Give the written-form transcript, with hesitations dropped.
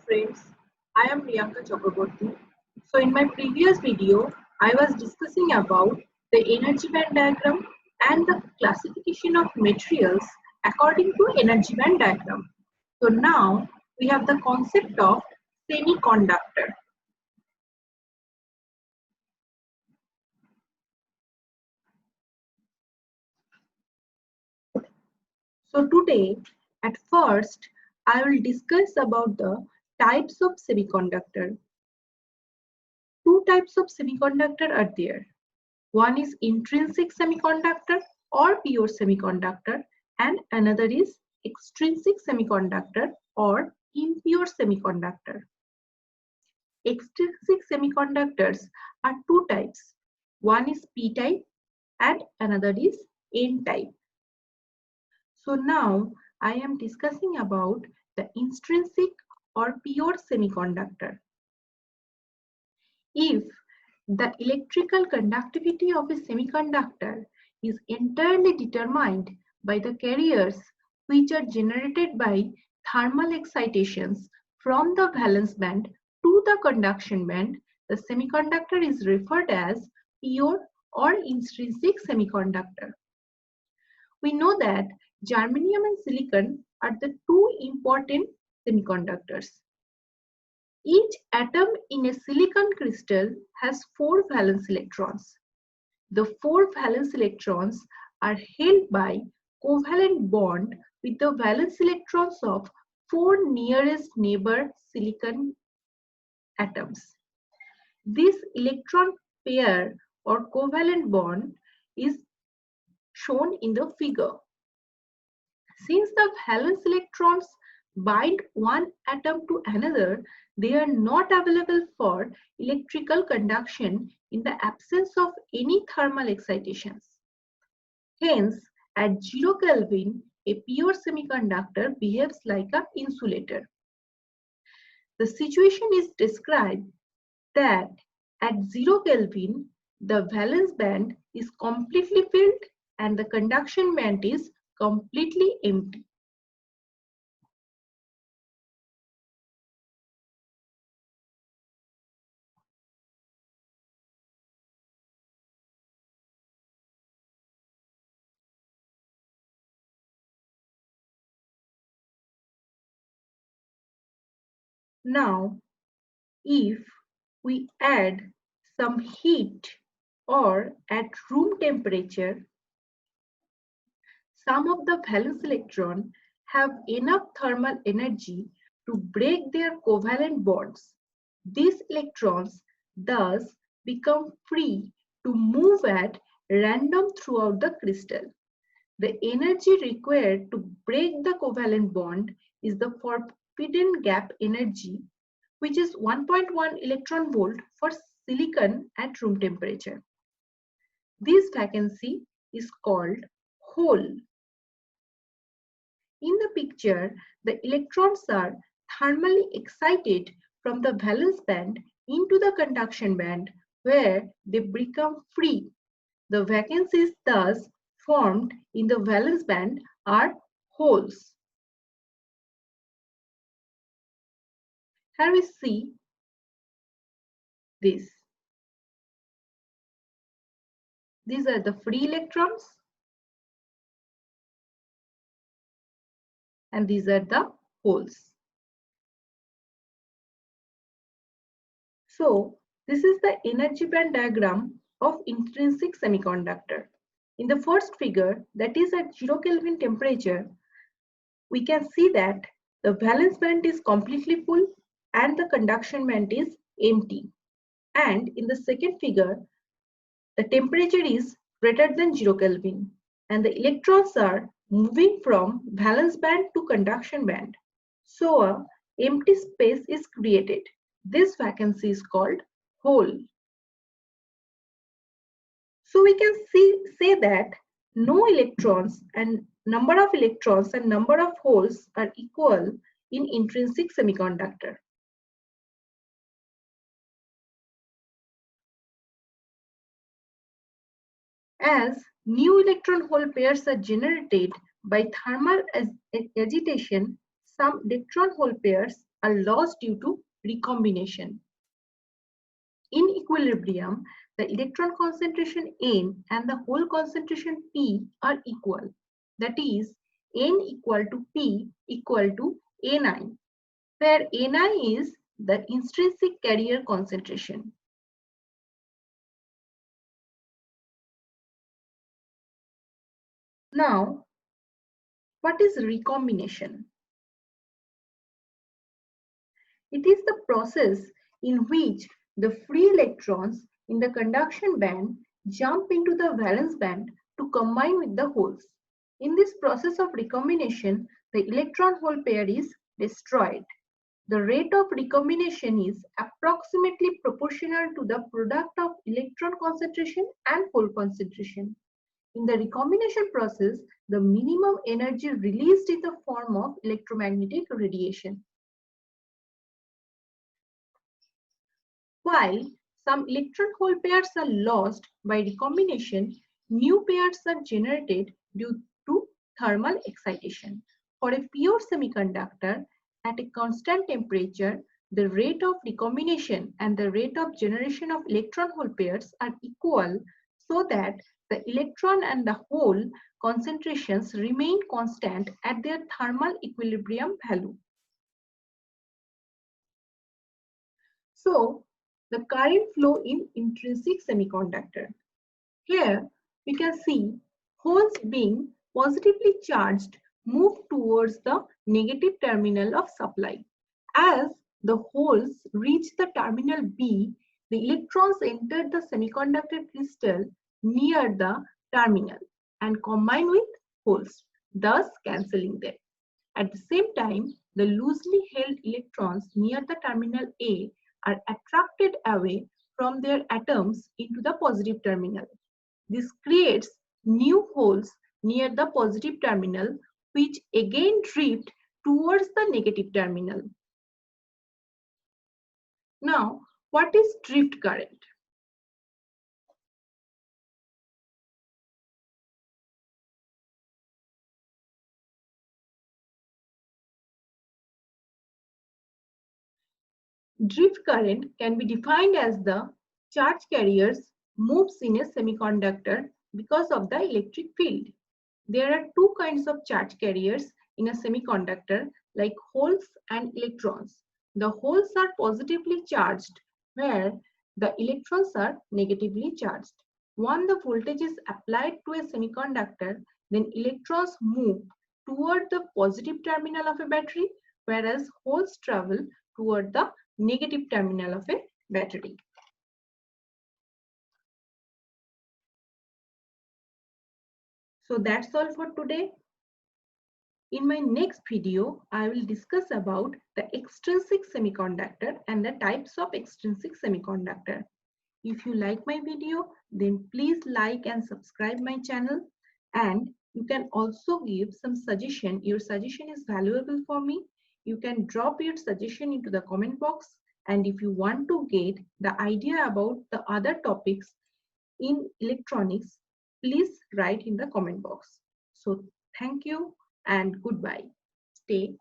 friends, I am Priyanka Chakraborty. So in my previous video, I was discussing about the energy band diagram and the classification of materials according to energy band diagram. So now we have the concept of semiconductor. So today, at first, I will discuss about the types of semiconductor. Two types of semiconductor are there. One is intrinsic semiconductor or pure semiconductor, and another is extrinsic semiconductor or impure semiconductor. Extrinsic semiconductors are two types. One is p-type and another is n-type. So now I am discussing about the intrinsic or pure semiconductor. If the electrical conductivity of a semiconductor is entirely determined by the carriers which are generated by thermal excitations from the valence band to the conduction band, the semiconductor is referred as pure or intrinsic semiconductor. We know that germanium and silicon are the two important semiconductors. Each atom in a silicon crystal has 4 valence electrons. The 4 valence electrons are held by covalent bond with the valence electrons of 4 nearest neighbor silicon atoms. This electron pair or covalent bond is shown in the figure. Since the valence electrons bind one atom to another, they are not available for electrical conduction in the absence of any thermal excitations. Hence, at 0 Kelvin, a pure semiconductor behaves like an insulator. The situation is described that at 0 Kelvin, the valence band is completely filled and the conduction band is completely empty. Now, if we add some heat or at room temperature, some of the valence electrons have enough thermal energy to break their covalent bonds. These electrons thus become free to move at random throughout the crystal. The energy required to break the covalent bond is the forbidden gap energy, which is 1.1 electron volt for silicon at room temperature. This vacancy is called hole. In the picture, the electrons are thermally excited from the valence band into the conduction band where they become free. The vacancies thus formed in the valence band are holes. Here we see this. These are the free electrons and these are the holes. So this is the energy band diagram of intrinsic semiconductor. In the first figure, that is at 0 Kelvin temperature, we can see that the valence band is completely full and the conduction band is empty. And in the second figure, the temperature is greater than 0 Kelvin and the electrons are moving from valence band to conduction band. So a empty space is created. This vacancy is called hole. So we can say that no electrons and number of electrons and number of holes are equal in intrinsic semiconductor. As new electron hole pairs are generated by thermal agitation, some electron hole pairs are lost due to recombination. In equilibrium, the electron concentration N and the hole concentration P are equal. That is, N equal to P equal to Ni, where Ni is the intrinsic carrier concentration. Now, what is recombination? It is the process in which the free electrons in the conduction band jump into the valence band to combine with the holes. In this process of recombination, the electron-hole pair is destroyed. The rate of recombination is approximately proportional to the product of electron concentration and hole concentration. In the recombination process, the minimum energy released in the form of electromagnetic radiation. While some electron-hole pairs are lost by recombination, new pairs are generated due to thermal excitation. For a pure semiconductor, at a constant temperature, the rate of recombination and the rate of generation of electron-hole pairs are equal, so that the electron and the hole concentrations remain constant at their thermal equilibrium value. So, the current flow in intrinsic semiconductor. Here we can see holes being positively charged move towards the negative terminal of supply. As the holes reach the terminal B, the electrons enter the semiconductor crystal near the terminal and combine with holes, thus cancelling them. At the same time, the loosely held electrons near the terminal A are attracted away from their atoms into the positive terminal. This creates new holes near the positive terminal, which again drift towards the negative terminal. Now, what is drift current? Drift current can be defined as the charge carriers moves in a semiconductor because of the electric field. There are two kinds of charge carriers in a semiconductor, like holes and electrons. The holes are positively charged, where the electrons are negatively charged. Once the voltage is applied to a semiconductor, then electrons move toward the positive terminal of a battery, whereas holes travel toward the negative terminal of a battery. So that's all for today. In my next video, I will discuss about the extrinsic semiconductor and the types of extrinsic semiconductor. If you like my video, then please like and subscribe my channel, and you can also give some suggestion. Your suggestion is valuable for me. You can drop your suggestion into the comment box, and if you want to get the idea about the other topics in electronics, please write in the comment box. So thank you and goodbye. Stay